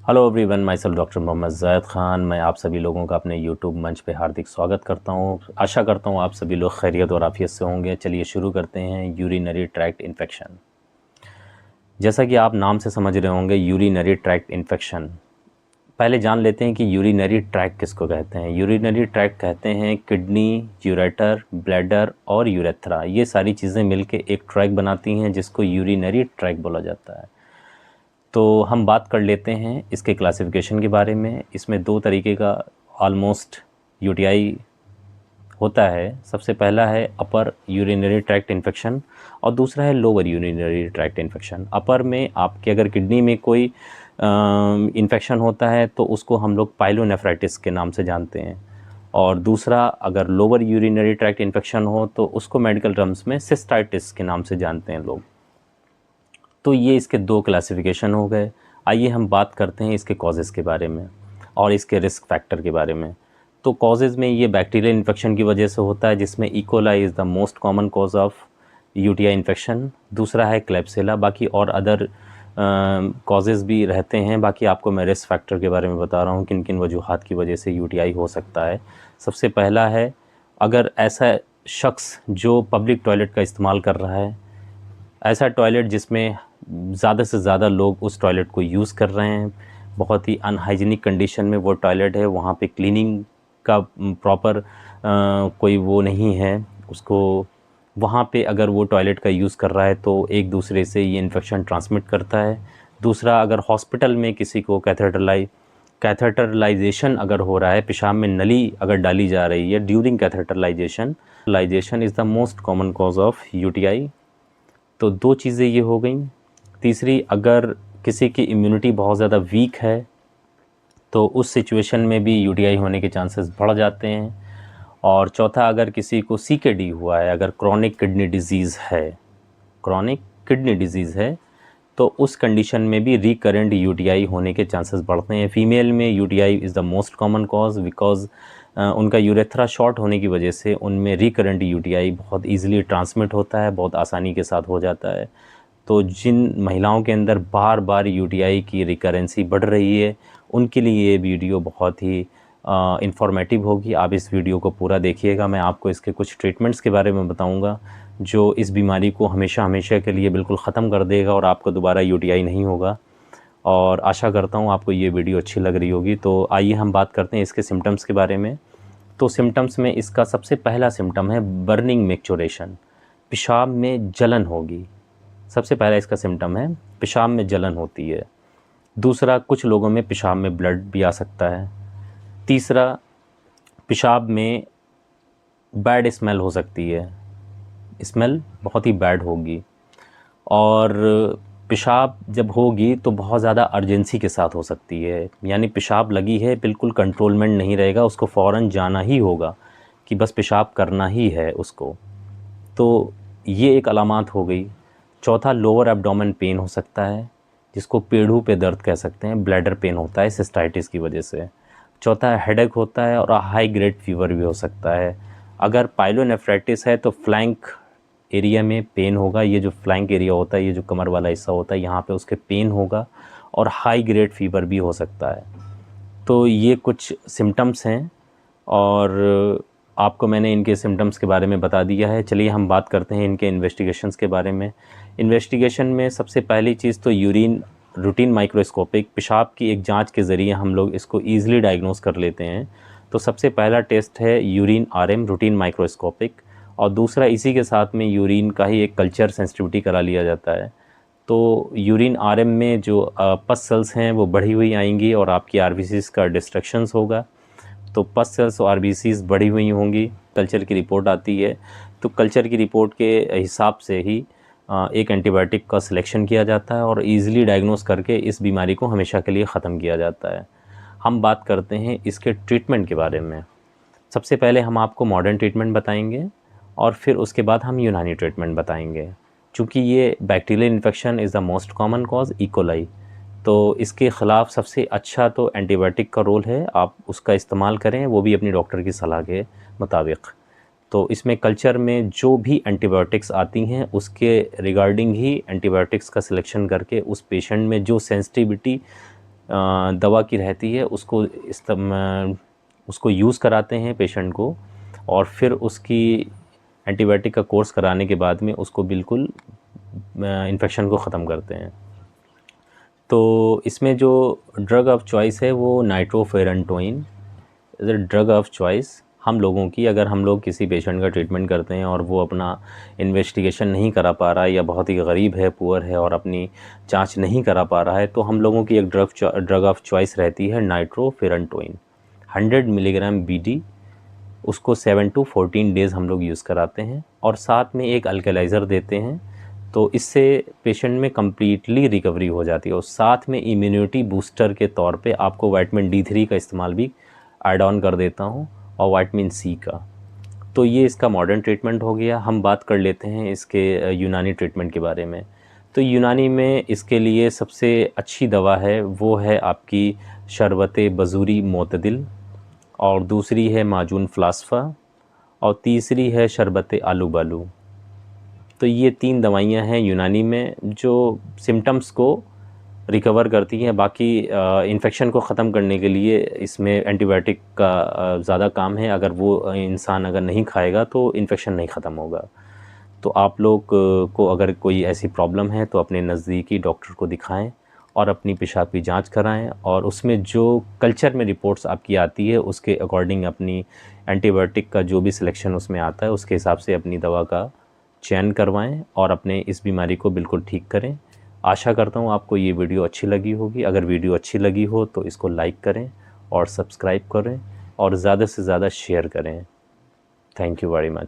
Hello everyone, myself doctor Mohammad Zaid Khan. मैं आप सभी लोगों का अपने यूट्यूब मंच पे हार्दिक स्वागत करता हूँ। आशा करता हूँ आप सभी लोग खैरियत और आफियत से होंगे। चलिए शुरू करते हैं। Urinary tract infection. जैसा कि आप नाम से समझ रहे होंगे, यूरिनरी ट्रैक्ट इन्फेक्शन। पहले जान लेते हैं कि यूरिनरी ट्रैक्ट किसको कहते हैं। यूरिनरी ट्रैक्ट कहते हैं किडनी, यूरेटर, ब्लैडर और यूरेथ्रा। ये सारी चीज़ें मिलके एक ट्रैक बनाती हैं जिसको यूरिनरी ट्रैक्ट बोला जाता है। तो हम बात कर लेते हैं इसके क्लासिफिकेशन के बारे में। इसमें दो तरीके का ऑलमोस्ट यूटीआई होता है। सबसे पहला है अपर यूरिनरी ट्रैक्ट इन्फेक्शन और दूसरा है लोअर यूरिनरी ट्रैक्ट इन्फेक्शन। अपर में आपके अगर किडनी में कोई इन्फेक्शन होता है तो उसको हम लोग पाइलोनेफ्राइटिस के नाम से जानते हैं, और दूसरा अगर लोअर यूरिनरी ट्रैक्ट इन्फेक्शन हो तो उसको मेडिकल टर्म्स में सिस्टाइटिस के नाम से जानते हैं लोग। तो ये इसके दो क्लासिफिकेशन हो गए। आइए हम बात करते हैं इसके कॉजेज़ के बारे में और इसके रिस्क फैक्टर के बारे में। तो कॉजेज़ में ये बैक्टीरियल इन्फेक्शन की वजह से होता है, जिसमें E coli is the most common cause of UTI infection. दूसरा है क्लेप्सिला। बाकी और अदर कॉजेज़ भी रहते हैं। बाकी आपको मैं रिस्क फैक्टर के बारे में बता रहा हूँ किन किन वजूहात की वजह से यूटीआई हो सकता है। सबसे पहला है, अगर ऐसा शख्स जो पब्लिक टॉयलेट का इस्तेमाल कर रहा है, ऐसा टॉयलेट जिसमें ज़्यादा से ज़्यादा लोग उस टॉयलेट को यूज़ कर रहे हैं, बहुत ही अनहाइजीनिक कंडीशन में वो टॉयलेट है, वहाँ पे क्लीनिंग का प्रॉपर कोई वो नहीं है उसको, वहाँ पे अगर वो टॉयलेट का यूज़ कर रहा है तो एक दूसरे से ये इन्फेक्शन ट्रांसमिट करता है। दूसरा, अगर हॉस्पिटल में किसी को कैथेटरलाइजेशन अगर हो रहा है, पेशाब में नली अगर डाली जा रही है during catheterization is the most common cause of UTI. तो दो चीज़ें ये हो गई। तीसरी, अगर किसी की इम्यूनिटी बहुत ज़्यादा वीक है तो उस सिचुएशन में भी यूटीआई होने के चांसेस बढ़ जाते हैं। और चौथा, अगर किसी को सीकेडी हुआ है, अगर क्रॉनिक किडनी डिजीज़ है तो उस कंडीशन में भी रिकरेंट यूटीआई होने के चांसेस बढ़ते हैं। फीमेल में UTI is the most common cause because उनका यूरेथ्रा शॉर्ट होने की वजह से उनमें रिकरेंट यूटीआई बहुत इजीली ट्रांसमिट होता है, बहुत आसानी के साथ हो जाता है। तो जिन महिलाओं के अंदर बार बार यूटीआई की रिकरेंसी बढ़ रही है, उनके लिए ये वीडियो बहुत ही इंफॉर्मेटिव होगी। आप इस वीडियो को पूरा देखिएगा। मैं आपको इसके कुछ ट्रीटमेंट्स के बारे में बताऊंगा जो इस बीमारी को हमेशा हमेशा के लिए बिल्कुल ख़त्म कर देगा और आपको दोबारा यूटीआई नहीं होगा। और आशा करता हूँ आपको ये वीडियो अच्छी लग रही होगी। तो आइए हम बात करते हैं इसके सिम्टम्स के बारे में। तो सिम्टम्स में इसका सबसे पहला सिम्टम है बर्निंग मिक्सचरेशन। पेशाब में जलन होगी। सबसे पहला इसका सिम्टम है पेशाब में जलन होती है। दूसरा, कुछ लोगों में पेशाब में ब्लड भी आ सकता है। तीसरा, पेशाब में बैड स्मेल हो सकती है, स्मेल बहुत ही बैड होगी। और पेशाब जब होगी तो बहुत ज़्यादा अर्जेंसी के साथ हो सकती है, यानी पेशाब लगी है, बिल्कुल कंट्रोलमेंट नहीं रहेगा, उसको फ़ौरन जाना ही होगा कि बस पेशाब करना ही है उसको। तो ये एक अलामात हो गई। चौथा, लोअर एब्डोमेन पेन हो सकता है, जिसको पेड़ों पे दर्द कह सकते हैं, ब्लैडर पेन होता है सिस्टाइटिस की वजह से। चौथा, हेडेक होता है और हाई ग्रेड फीवर भी हो सकता है। अगर पाइलोनेफ्राइटिस है तो फ्लैंक एरिया में पेन होगा। ये जो फ्लैंक एरिया होता है, ये जो कमर वाला हिस्सा होता है, यहाँ पे उसके पेन होगा और हाई ग्रेड फीवर भी हो सकता है। तो ये कुछ सिम्टम्स हैं और आपको मैंने इनके सिम्टम्स के बारे में बता दिया है। चलिए हम बात करते हैं इनके इन्वेस्टिगेशंस के बारे में। इन्वेस्टिगेशन में सबसे पहली चीज़ तो यूरिन रूटीन माइक्रोस्कोपिक पेशाब की एक जांच के ज़रिए हम लोग इसको ईज़िली डायग्नोस कर लेते हैं। तो सबसे पहला टेस्ट है यूरिन आरएम रूटीन माइक्रोस्कोपिक, और दूसरा इसी के साथ में यूरिन का ही एक कल्चर सेंसिटिविटी करा लिया जाता है। तो यूरिन आरएम में जो पस सेल्स हैं वो बढ़ी हुई आएंगी और आपकी आरबीसीज़ का डिस्ट्रक्शंस होगा। तो पस सेल्स और आरबीसीज़ बढ़ी हुई होंगी, कल्चर की रिपोर्ट आती है। तो कल्चर की रिपोर्ट के हिसाब से ही एक एंटीबायोटिक का सिलेक्शन किया जाता है और ईज़िली डायग्नोस करके इस बीमारी को हमेशा के लिए ख़त्म किया जाता है। हम बात करते हैं इसके ट्रीटमेंट के बारे में। सबसे पहले हम आपको मॉडर्न ट्रीटमेंट बताएंगे और फिर उसके बाद हम यूनानी ट्रीटमेंट बताएंगे। चूँकि ये bacterial infection is the most common cause E coli, तो इसके ख़िलाफ़ सबसे अच्छा तो एंटीबायोटिक का रोल है, आप उसका इस्तेमाल करें, वो भी अपनी डॉक्टर की सलाह के मुताबिक। तो इसमें कल्चर में जो भी एंटीबायोटिक्स आती हैं उसके रिगार्डिंग ही एंटीबायोटिक्स का सिलेक्शन करके उस पेशेंट में जो सेंसिटिविटी दवा की रहती है उसको यूज़ कराते हैं पेशेंट को, और फिर उसकी एंटीबायोटिक का कोर्स कराने के बाद में उसको बिल्कुल इन्फेक्शन को ख़त्म करते हैं। तो इसमें जो ड्रग ऑफ चॉइस है वो nitrofurantoin is a drug of choice हम लोगों की। अगर हम लोग किसी पेशेंट का ट्रीटमेंट करते हैं और वो अपना इन्वेस्टिगेशन नहीं करा पा रहा है या बहुत ही गरीब है, पुअर है और अपनी जांच नहीं करा पा रहा है, तो हम लोगों की एक ड्रग ऑफ चॉइस रहती है नाइट्रोफेरेंटोइन 100 मिलीग्राम BD। उसको 7 to 14 डेज़ हम लोग यूज़ कराते हैं और साथ में एक अल्कलाइज़र देते हैं। तो इससे पेशेंट में कम्प्लीटली रिकवरी हो जाती है, और साथ में इम्यूनिटी बूस्टर के तौर पे आपको विटामिन D3 का इस्तेमाल भी ऐड ऑन कर देता हूँ, और विटामिन C का। तो ये इसका मॉडर्न ट्रीटमेंट हो गया। हम बात कर लेते हैं इसके यूनानी ट्रीटमेंट के बारे में। तो यूनानी में इसके लिए सबसे अच्छी दवा है वो है आपकी शरबत बजूरी मोतदिल, और दूसरी है माजून फ़लास्फ़ा, और तीसरी है शरबत आलू बालू। तो ये 3 दवाइयाँ हैं यूनानी में जो सिम्टम्स को रिकवर करती हैं। बाकी इन्फेक्शन को ख़त्म करने के लिए इसमें एंटीबायोटिक का ज़्यादा काम है। अगर वो इंसान अगर नहीं खाएगा तो इन्फेक्शन नहीं ख़त्म होगा। तो आप लोग को अगर कोई ऐसी प्रॉब्लम है तो अपने नज़दीकी डॉक्टर को दिखाएं और अपनी पेशाब की जांच कराएं, और उसमें जो कल्चर में रिपोर्ट्स आपकी आती है उसके अकॉर्डिंग अपनी एंटीबायोटिक का जो भी सिलेक्शन उसमें आता है उसके हिसाब से अपनी दवा का चयन करवाएं और अपने इस बीमारी को बिल्कुल ठीक करें। आशा करता हूँ आपको ये वीडियो अच्छी लगी होगी। अगर वीडियो अच्छी लगी हो तो इसको लाइक करें और सब्सक्राइब करें और ज़्यादा से ज़्यादा शेयर करें। Thank you very much.